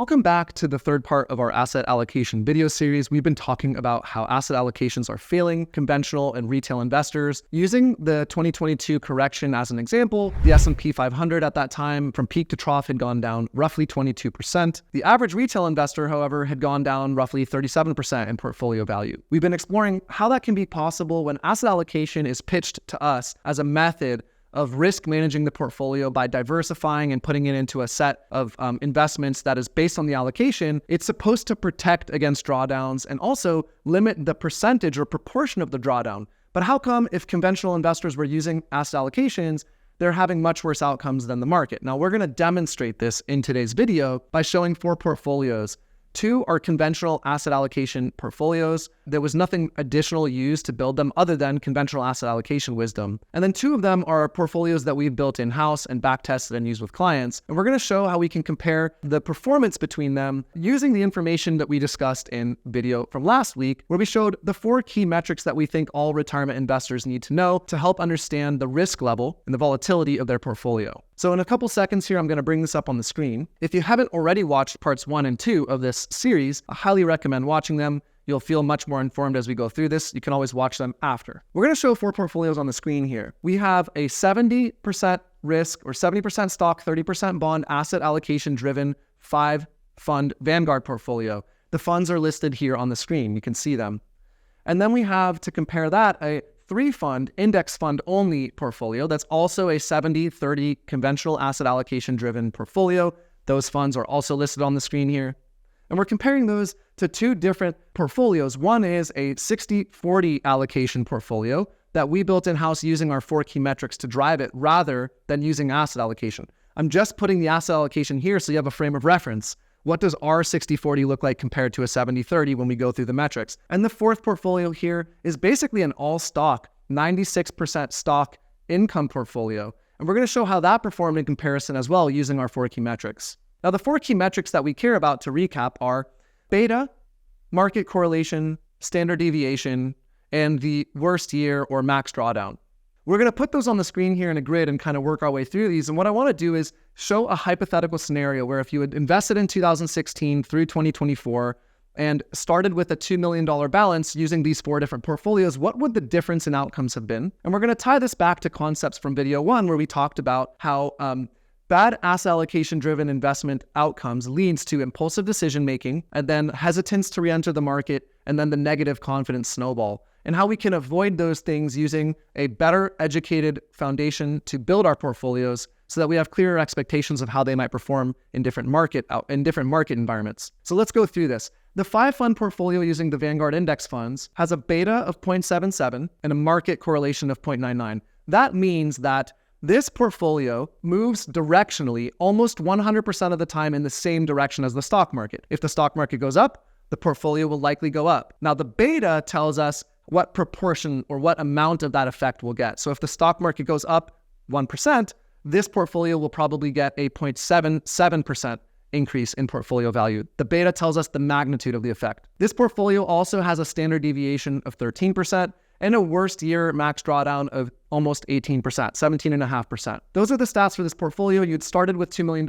Welcome back to the third part of our asset allocation video series. We've been talking about how asset allocations are failing conventional and retail investors. Using the 2022 correction as an example, the S&P 500 at that time from peak to trough had gone down roughly 22%. The average retail investor, however, had gone down roughly 37% in portfolio value. We've been exploring how that can be possible when asset allocation is pitched to us as a method of risk managing the portfolio by diversifying and putting it into a set of investments that is based on the allocation. It's supposed to protect against drawdowns and also limit the percentage or proportion of the drawdown. But how come if conventional investors were using asset allocations, they're having much worse outcomes than the market? Now, we're going to demonstrate this in today's video by showing 4 portfolios. 2 are conventional asset allocation portfolios. There was nothing additional used to build them other than conventional asset allocation wisdom. And then 2 of them are portfolios that we've built in-house and back-tested and used with clients. And we're going to show how we can compare the performance between them using the information that we discussed in video from last week, where we showed the 4 key metrics that we think all retirement investors need to know to help understand the risk level and the volatility of their portfolio. So in a couple seconds here, I'm going to bring this up on the screen. If you haven't already watched parts 1 and 2 of this series, I highly recommend watching them. You'll feel much more informed as we go through this. You can always watch them after. We're going to show 4 portfolios on the screen here. We have a 70% risk or 70% stock, 30% bond asset allocation driven 5-fund Vanguard portfolio. The funds are listed here on the screen. You can see them. And then we have, to compare that, a 3-fund index fund only portfolio. That's also a 70-30 conventional asset allocation driven portfolio. Those funds are also listed on the screen here. And we're comparing those to 2 different portfolios. One is a 60-40 allocation portfolio that we built in-house using our 4 key metrics to drive it rather than using asset allocation. I'm just putting the asset allocation here so you have a frame of reference. What does our 60-40 look like compared to a 70-30 when we go through the metrics? And the 4th portfolio here is basically an all-stock, 96% stock income portfolio. And we're going to show how that performed in comparison as well using our 4 key metrics. Now, the 4 key metrics that we care about to recap are beta, market correlation, standard deviation, and the worst year or max drawdown. We're going to put those on the screen here in a grid and kind of work our way through these. And what I want to do is show a hypothetical scenario where if you had invested in 2016 through 2024 and started with a $2 million balance using these 4 different portfolios, what would the difference in outcomes have been? And we're going to tie this back to concepts from video 1 where we talked about how bad asset allocation driven investment outcomes leads to impulsive decision making and then hesitance to re-enter the market and then the negative confidence snowball, and how we can avoid those things using a better educated foundation to build our portfolios so that we have clearer expectations of how they might perform in different market environments. So let's go through this. The 5-fund portfolio using the Vanguard index funds has a beta of 0.77 and a market correlation of 0.99. That means that this portfolio moves directionally almost 100% of the time in the same direction as the stock market. If the stock market goes up, the portfolio will likely go up. Now, the beta tells us what proportion or what amount of that effect we'll get. So if the stock market goes up 1%, this portfolio will probably get a 0.77% increase in portfolio value. The beta tells us the magnitude of the effect. This portfolio also has a standard deviation of 13% and a worst year max drawdown of almost 18%, 17.5%. Those are the stats for this portfolio. You'd started with $2 million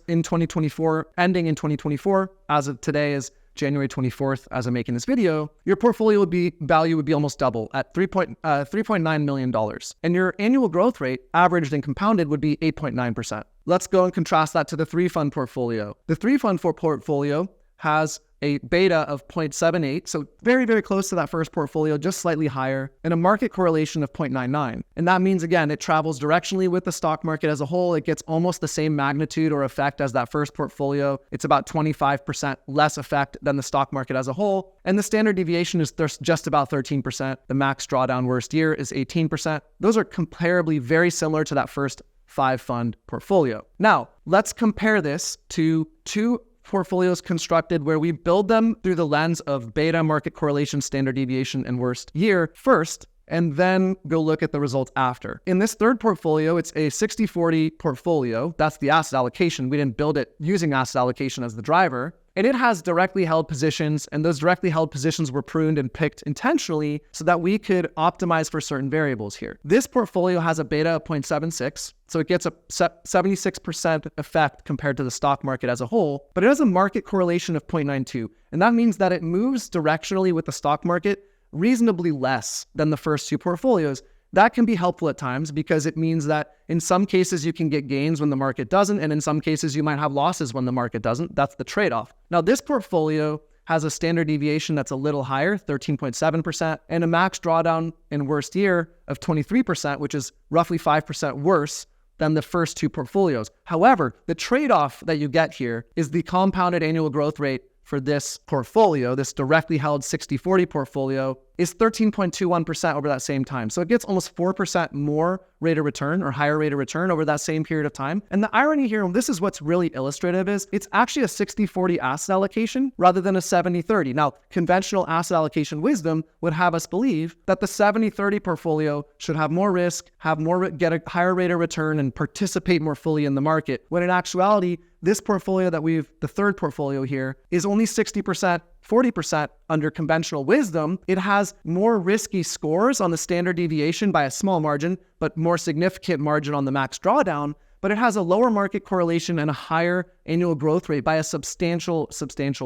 in 2024, ending in 2024. As of today is January 24th, as I'm making this video, your portfolio value would be almost double at $3.9 million. And your annual growth rate, averaged and compounded, would be 8.9%. Let's go and contrast that to the 3-fund portfolio. The 3-fund portfolio has a beta of 0.78, so very, very close to that first portfolio, just slightly higher, and a market correlation of 0.99. And that means, again, it travels directionally with the stock market as a whole. It gets almost the same magnitude or effect as that first portfolio. It's about 25% less effect than the stock market as a whole. And the standard deviation is just about 13%. The max drawdown worst year is 18%. Those are comparably very similar to that first 5-fund portfolio. Now, let's compare this to 2 portfolios constructed where we build them through the lens of beta, market correlation, standard deviation, and worst year first, and then go look at the results after. In this 3rd portfolio, it's a 60-40 portfolio. That's the asset allocation. We didn't build it using asset allocation as the driver. And it has directly held positions, and those directly held positions were pruned and picked intentionally so that we could optimize for certain variables here. This portfolio has a beta of 0.76, so it gets a 76% effect compared to the stock market as a whole, but it has a market correlation of 0.92, and that means that it moves directionally with the stock market reasonably less than the first two portfolios. That can be helpful at times because it means that in some cases you can get gains when the market doesn't, and in some cases you might have losses when the market doesn't. That's the trade-off. Now, this portfolio has a standard deviation that's a little higher, 13.7%, and a max drawdown in worst year of 23%, which is roughly 5% worse than the first two portfolios. However, the trade-off that you get here is the compounded annual growth rate for this portfolio, this directly held 60/40 portfolio, is 13.21% over that same time. So it gets almost 4% more rate of return or higher rate of return over that same period of time. And the irony here, and this is what's really illustrative, is it's actually a 60/40 asset allocation rather than a 70/30. Now, conventional asset allocation wisdom would have us believe that the 70/30 portfolio should have more risk, get a higher rate of return, and participate more fully in the market. When in actuality, this portfolio the third portfolio here, is only 60%, 40% under conventional wisdom. It has more risky scores on the standard deviation by a small margin, but more significant margin on the max drawdown, but it has a lower market correlation and a higher annual growth rate by a substantial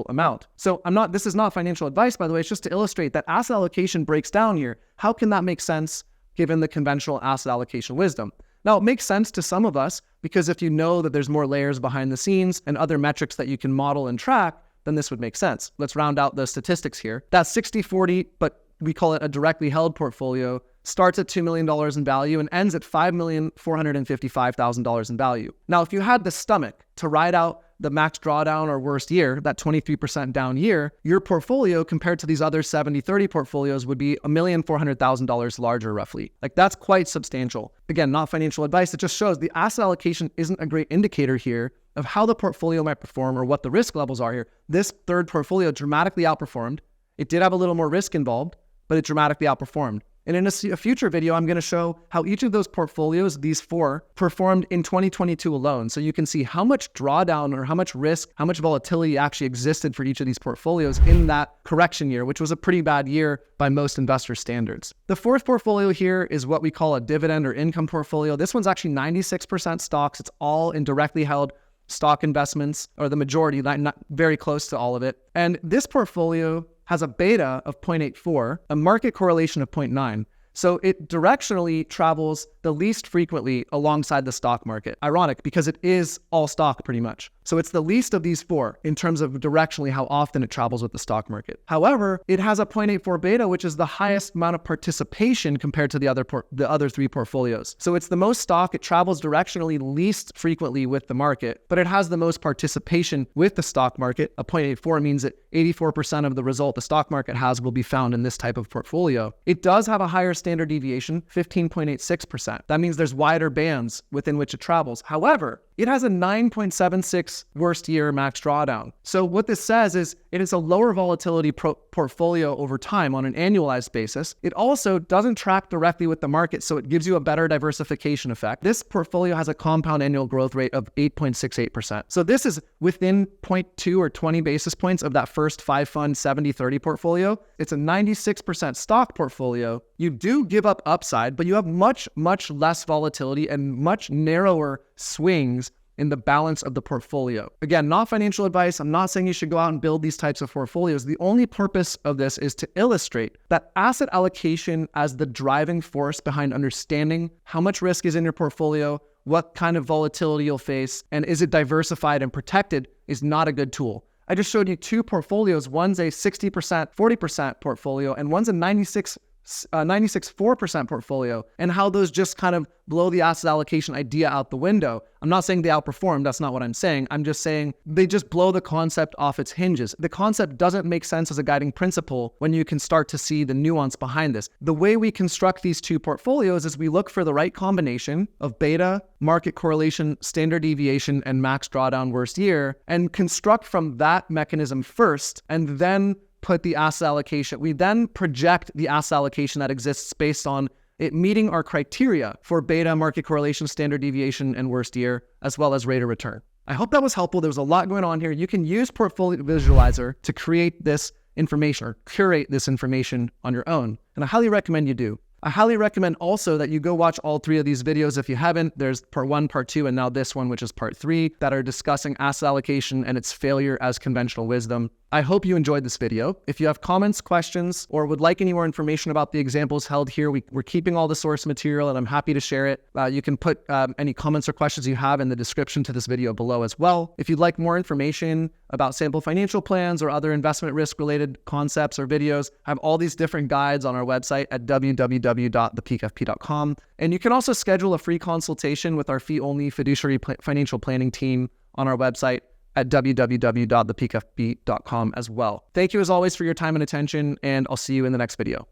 amount. So this is not financial advice, by the way, it's just to illustrate that asset allocation breaks down here. How can that make sense given the conventional asset allocation wisdom? Now, it makes sense to some of us because if you know that there's more layers behind the scenes and other metrics that you can model and track, then this would make sense. Let's round out the statistics here. That 60/40, but we call it a directly held portfolio, starts at $2 million in value and ends at $5,455,000 in value. Now, if you had the stomach to ride out the max drawdown or worst year, that 23% down year, your portfolio compared to these other 70/30 portfolios would be $1,400,000 larger roughly. Like, that's quite substantial. Again, not financial advice. It just shows the asset allocation isn't a great indicator here of how the portfolio might perform or what the risk levels are here. This third portfolio dramatically outperformed. It did have a little more risk involved, but it dramatically outperformed. And in a future video, I'm going to show how each of those portfolios, these four, performed in 2022 alone. So you can see how much drawdown or how much risk, how much volatility actually existed for each of these portfolios in that correction year, which was a pretty bad year by most investor standards. The fourth portfolio here is what we call a dividend or income portfolio. This one's actually 96% stocks. It's all in directly held stock investments, or the majority, not very close to all of it. And this portfolio has a beta of 0.84, a market correlation of 0.9. So it directionally travels the least frequently alongside the stock market. Ironic, because it is all stock pretty much. So it's the least of these four in terms of directionally how often it travels with the stock market. However, it has a 0.84 beta, which is the highest amount of participation compared to the other three portfolios. So it's the most stock, it travels directionally least frequently with the market, but it has the most participation with the stock market. A 0.84 means that 84% of the result the stock market has will be found in this type of portfolio. It does have a higher standard deviation, 15.86%. That means there's wider bands within which it travels. However, it has a 9.76 worst year max drawdown. So what this says is it is a lower volatility portfolio over time on an annualized basis. It also doesn't track directly with the market, so it gives you a better diversification effect. This portfolio has a compound annual growth rate of 8.68%. So this is within 0.2 or 20 basis points of that first 5-fund 70/30 portfolio. It's a 96% stock portfolio. You do give up upside, but you have much, much less volatility and much narrower swings in the balance of the portfolio. Again, not financial advice. I'm not saying you should go out and build these types of portfolios. The only purpose of this is to illustrate that asset allocation as the driving force behind understanding how much risk is in your portfolio, what kind of volatility you'll face, and is it diversified and protected is not a good tool. I just showed you two portfolios. One's a 60%, 40% portfolio, and one's a 96.4% portfolio, and how those just kind of blow the asset allocation idea out the window. I'm not saying they outperform. That's not what I'm saying. I'm just saying they just blow the concept off its hinges. The concept doesn't make sense as a guiding principle when you can start to see the nuance behind this. The way we construct these two portfolios is we look for the right combination of beta, market correlation, standard deviation, and max drawdown worst year, and construct from that mechanism first, and then put the asset allocation. We then project the asset allocation that exists based on it meeting our criteria for beta, market correlation, standard deviation, and worst year, as well as rate of return. I hope that was helpful. There was a lot going on here. You can use Portfolio Visualizer to create this information or curate this information on your own. And I highly recommend you do. I highly recommend also that you go watch all 3 of these videos if you haven't. There's part 1, part 2, and now this one, which is part 3, that are discussing asset allocation and its failure as conventional wisdom. I hope you enjoyed this video. If you have comments, questions, or would like any more information about the examples held here, we're keeping all the source material and I'm happy to share it. You can put any comments or questions you have in the description to this video below as well. If you'd like more information about sample financial plans or other investment risk related concepts or videos, I have all these different guides on our website at www.thepeakfp.com. And you can also schedule a free consultation with our fee-only fiduciary financial planning team on our website at www.thepeakfp.com as well. Thank you as always for your time and attention, and I'll see you in the next video.